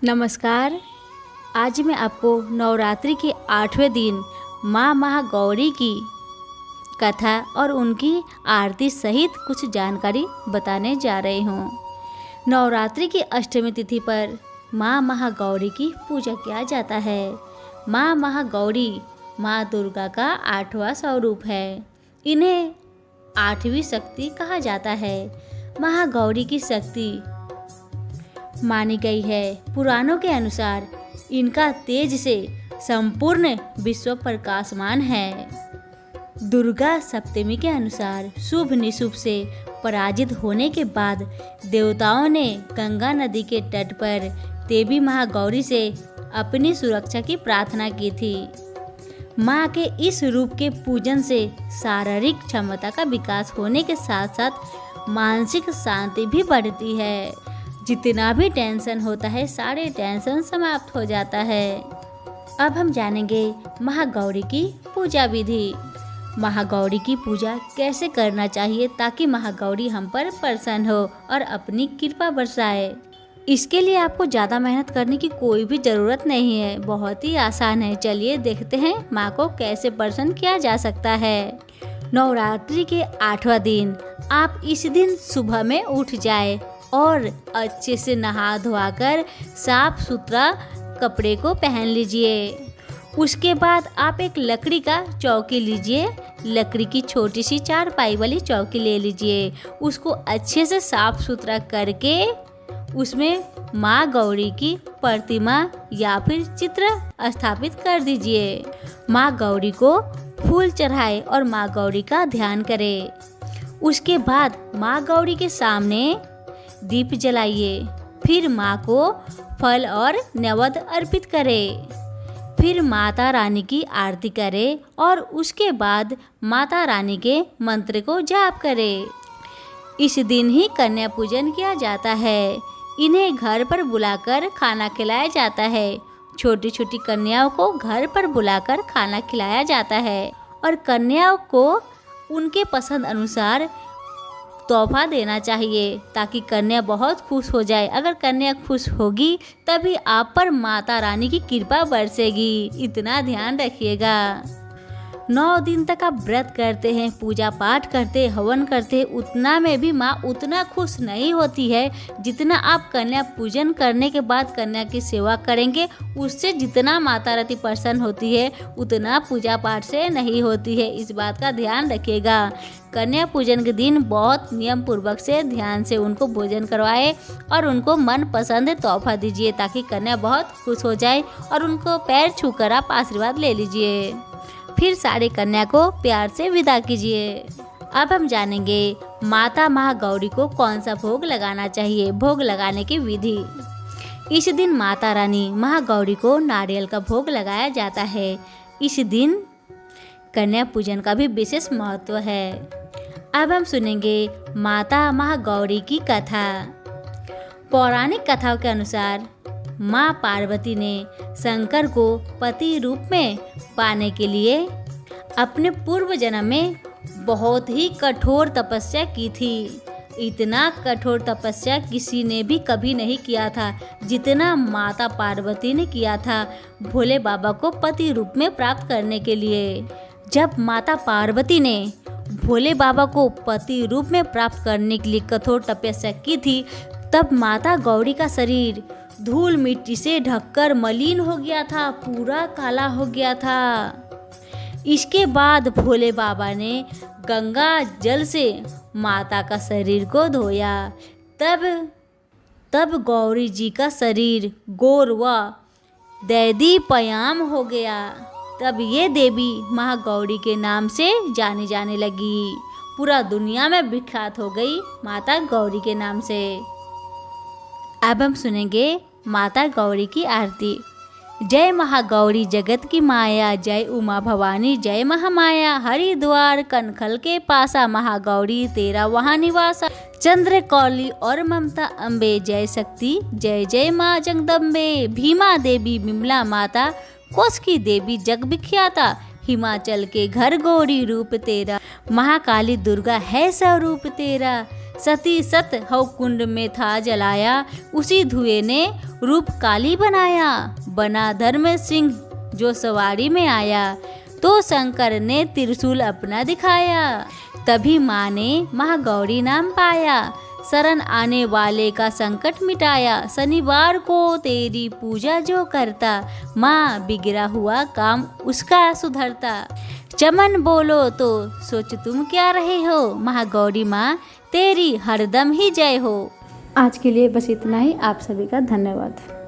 नमस्कार। आज मैं आपको नवरात्रि के 8वें दिन माँ महागौरी की कथा और उनकी आरती सहित कुछ जानकारी बताने जा रही हूँ। नवरात्रि की अष्टमी तिथि पर माँ महागौरी की पूजा किया जाता है। माँ महागौरी माँ दुर्गा का 8वां स्वरूप है। इन्हें 8वीं शक्ति कहा जाता है। महागौरी की शक्ति मानी गई है। पुराणों के अनुसार इनका तेज से संपूर्ण विश्व प्रकाशमान है। दुर्गा सप्तमी के अनुसार शुभ निशुभ से पराजित होने के बाद देवताओं ने गंगा नदी के तट पर देवी महागौरी से अपनी सुरक्षा की प्रार्थना की थी। माँ के इस रूप के पूजन से शारीरिक क्षमता का विकास होने के साथ साथ मानसिक शांति भी बढ़ती है। जितना भी टेंशन होता है सारे टेंशन समाप्त हो जाता है। अब हम जानेंगे महागौरी की पूजा विधि। महागौरी की पूजा कैसे करना चाहिए ताकि महागौरी हम पर प्रसन्न हो और अपनी कृपा बरसाए। इसके लिए आपको ज़्यादा मेहनत करने की कोई भी ज़रूरत नहीं है, बहुत ही आसान है। चलिए देखते हैं माँ को कैसे प्रसन्न किया जा सकता है। नवरात्रि के 8वां दिन आप इस दिन सुबह में उठ जाए और अच्छे से नहा धोकर साफ सुथरा कपड़े को पहन लीजिए। उसके बाद आप एक लकड़ी का चौकी लीजिए। लकड़ी की छोटी सी 4 पाई वाली चौकी ले लीजिए। उसको अच्छे से साफ सुथरा करके उसमें माँ गौरी की प्रतिमा या फिर चित्र स्थापित कर दीजिए। माँ गौरी को फूल चढ़ाए और माँ गौरी का ध्यान करें। उसके बाद माँ गौरी के सामने दीप जलाइए। फिर माँ को फल और नैवेद्य अर्पित करें। फिर माता रानी की आरती करें और उसके बाद माता रानी के मंत्र को जाप करें। इस दिन ही कन्या पूजन किया जाता है। इन्हें घर पर बुलाकर खाना खिलाया जाता है। छोटी छोटी कन्याओं को घर पर बुलाकर खाना खिलाया जाता है और कन्याओं को उनके पसंद अनुसार तोहफा देना चाहिए ताकि कन्या बहुत खुश हो जाए। अगर कन्या खुश होगी तभी आप पर माता रानी की कृपा बरसेगी। इतना ध्यान रखिएगा। 9 दिन तक आप व्रत करते हैं, पूजा पाठ करते, हवन करते, उतना में भी माँ उतना खुश नहीं होती है जितना आप कन्या पूजन करने के बाद कन्या की सेवा करेंगे। उससे जितना माता रानी प्रसन्न होती है उतना पूजा पाठ से नहीं होती है। इस बात का ध्यान रखिएगा। कन्या पूजन के दिन बहुत नियम पूर्वक से ध्यान से उनको भोजन करवाए और उनको मन पसंद तोहफा दीजिए ताकि कन्या बहुत खुश हो जाए और उनको पैर छूकर आप आशीर्वाद ले लीजिए। फिर सारी कन्या को प्यार से विदा कीजिए। अब हम जानेंगे माता महागौरी को कौन सा भोग लगाना चाहिए। भोग लगाने की विधि। इस दिन माता रानी महागौरी को नारियल का भोग लगाया जाता है। इस दिन कन्या पूजन का भी विशेष महत्व है। अब हम सुनेंगे माता महागौरी की कथा। पौराणिक कथाओं के अनुसार माँ पार्वती ने शंकर को पति रूप में पाने के लिए अपने पूर्व जन्म में बहुत ही कठोर तपस्या की थी। इतना कठोर तपस्या किसी ने भी कभी नहीं किया था जितना माता पार्वती ने किया था भोले बाबा को पति रूप में प्राप्त करने के लिए। जब माता पार्वती ने भोले बाबा को पति रूप में प्राप्त करने के लिए कठोर तपस्या की थी तब माता गौरी का शरीर धूल मिट्टी से ढककर मलिन हो गया था, पूरा काला हो गया था। इसके बाद भोले बाबा ने गंगा जल से माता का शरीर को धोया। तब गौरी जी का शरीर गोर व दैदीप्यमान हो गया। तब ये देवी महागौरी के नाम से जानी जाने लगी। पूरा दुनिया में विख्यात हो गई माता गौरी के नाम से। अब हम सुनेंगे माता गौरी की आरती। जय महागौरी जगत की माया, जय उमा भवानी जय महामाया। हरिद्वार कनखल के पासा महागौरी तेरा वहाँ निवासा। चंद्र कौली और ममता अम्बे, जय शक्ति जय जय माँ जगदम्बे। भीमा देवी विमला माता, कोस की देवी जग विख्याता। हिमाचल के घर गौरी रूप तेरा, महाकाली दुर्गा है स्वरूप तेरा। सती सत हव कुंड में था जलाया, उसी धुएं ने रूप काली बनाया। बना धर्म सिंह जो सवारी में आया, तो शंकर ने त्रिशूल अपना दिखाया। तभी माँ ने महागौरी नाम पाया, शरण आने वाले का संकट मिटाया। शनिवार को तेरी पूजा जो करता, माँ बिगड़ा हुआ काम उसका सुधरता। चमन बोलो तो सोच तुम क्या रहे हो, महागौरी माँ तेरी हरदम ही जय हो। आज के लिए बस इतना ही। आप सभी का धन्यवाद।